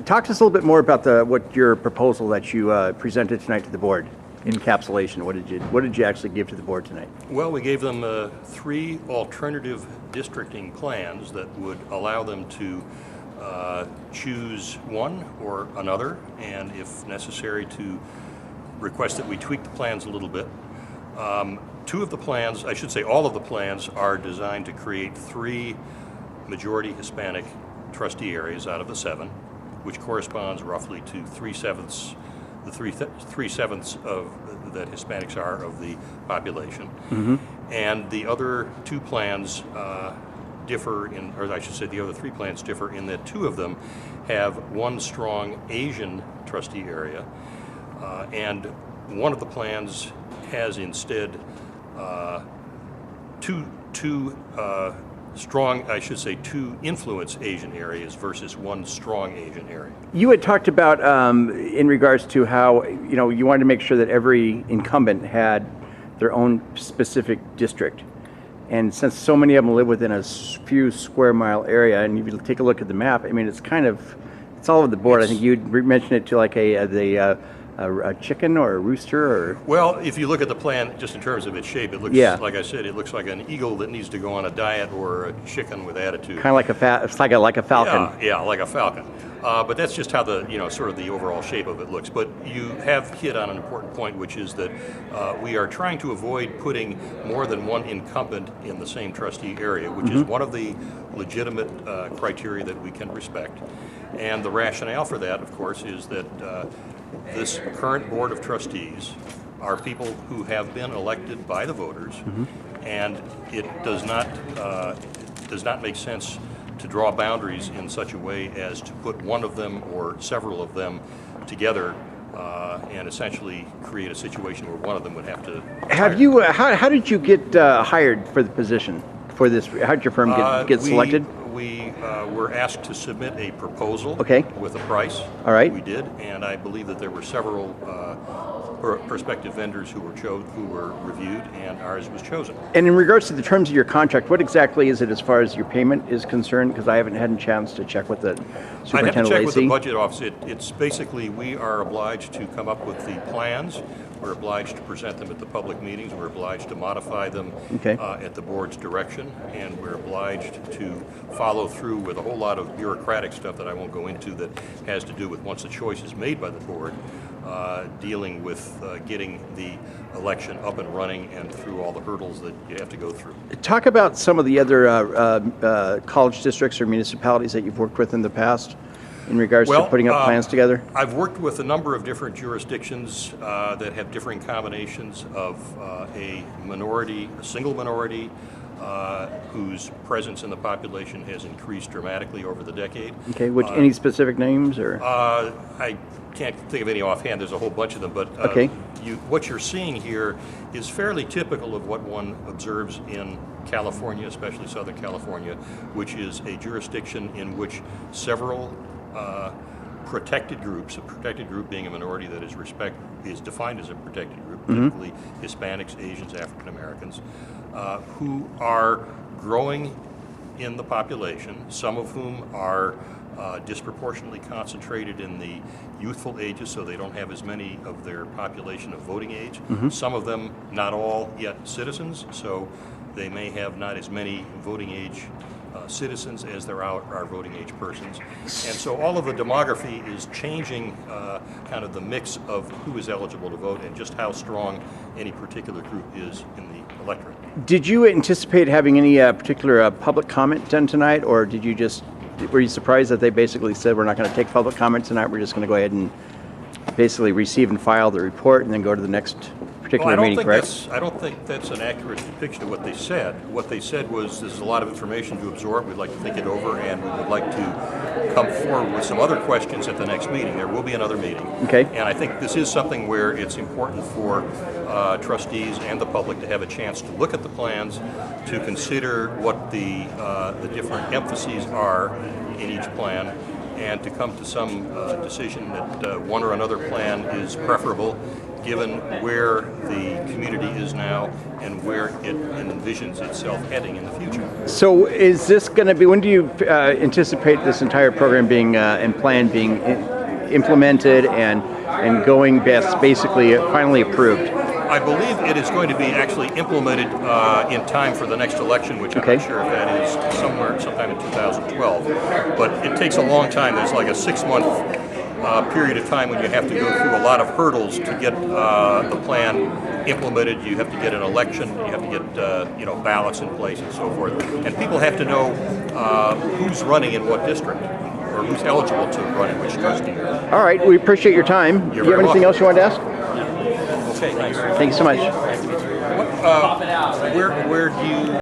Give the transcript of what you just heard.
Talk to us a little bit more about what your proposal that you presented tonight to the board. Encapsulation. What did you actually give to the board tonight? Well, we gave them 3 alternative districting plans that would allow them to choose one or another, and if necessary to request that we tweak the plans a little bit. 2 of the plans, I should say all of the plans, are designed to create 3 majority Hispanic trustee areas out of the 7, which corresponds roughly to 3/7 of that Hispanics are of the population. Mm-hmm. And the other 2 plans differ in, or I should say the other 3 plans differ in that 2 of them have 1 strong Asian trustee area, and one of the plans has instead two strong, I should say 2 influence Asian areas versus 1 strong Asian area. You had talked about in regards to how you wanted to make sure that every incumbent had their own specific district, and since so many of them live within a few square mile area, and if you take a look at the map, I mean it's all over the board. I think you mentioned it to like a chicken or a rooster, or? Well, if you look at the plan just in terms of its shape, it looks, like I said, it looks like an eagle that needs to go on a diet, or a chicken with attitude. Kind of like it's like a falcon. Yeah, like a falcon. But that's just how the sort of the overall shape of it looks. But you have hit on an important point, which is that we are trying to avoid putting more than 1 incumbent in the same trustee area, which is one of the legitimate criteria that we can respect. And the rationale for that, of course, is that this current board of trustees are people who have been elected by the voters, and it does not make sense to draw boundaries in such a way as to put one of them or several of them together and essentially create a situation where one of them would have to retire. How did you get hired for the position for this? How did your firm get selected? We were asked to submit a proposal with a price. All right. We did, and I believe that there were several prospective vendors who were reviewed, and ours was chosen. And in regards to the terms of your contract, what exactly is it as far as your payment is concerned? Because I haven't had a chance to check with the Superintendent I have to check Lacey. with the budget office. It's basically we are obliged to come up with the plans. We're obliged to present them at the public meetings. We're obliged to modify them at the board's direction, and we're obliged to follow through with a whole lot of bureaucratic stuff that I won't go into that has to do with once the choice is made by the board, dealing with getting the election up and running and through all the hurdles that you have to go through. Talk about some of the other college districts or municipalities that you've worked with in the past in regards to putting up plans together? I've worked with a number of different jurisdictions that have differing combinations of a single minority, whose presence in the population has increased dramatically over the decade. Okay, any specific names, or? I can't think of any offhand. There's a whole bunch of them, but what you're seeing here is fairly typical of what one observes in California, especially Southern California, which is a jurisdiction in which several protected groups, a protected group being a minority that is defined as a protected group, typically Hispanics, Asians, African Americans, who are growing in the population, some of whom are disproportionately concentrated in the youthful ages, so they don't have as many of their population of voting age. Some of them, not all yet citizens, so they may have not as many voting age citizens as there are voting age persons. And so all of the demography is changing kind of the mix of who is eligible to vote and just how strong any particular group is in the electorate. Did you anticipate having any particular public comment done tonight, or were you surprised that they basically said we're not going to take public comment tonight, we're just going to go ahead and basically receive and file the report and then go to the next particular meeting, correct? I don't think that's an accurate depiction of what they said. What they said was this is a lot of information to absorb. We'd like to think it over, and we would like to come forward with some other questions at the next meeting. There will be another meeting. Okay. And I think this is something where it's important for trustees and the public to have a chance to look at the plans, to consider what the different emphases are in each plan, and to come to some decision that one or another plan is preferable given where the community is now and where it envisions itself heading in the future. So is this going to be, when do you anticipate this entire program being and plan being implemented and going basically finally approved? I believe it is going to be actually implemented in time for the next election, which I'm not sure if that is sometime in 2012. But it takes a long time. There's like a 6-month period of time when you have to go through a lot of hurdles to get the plan implemented. You have to get an election. You have to get ballots in place and so forth. And people have to know who's running in what district, or who's eligible to run in which trustee. All right, we appreciate your time. Do you have anything else you want to ask? Okay, thanks. Thank you so much. Where do you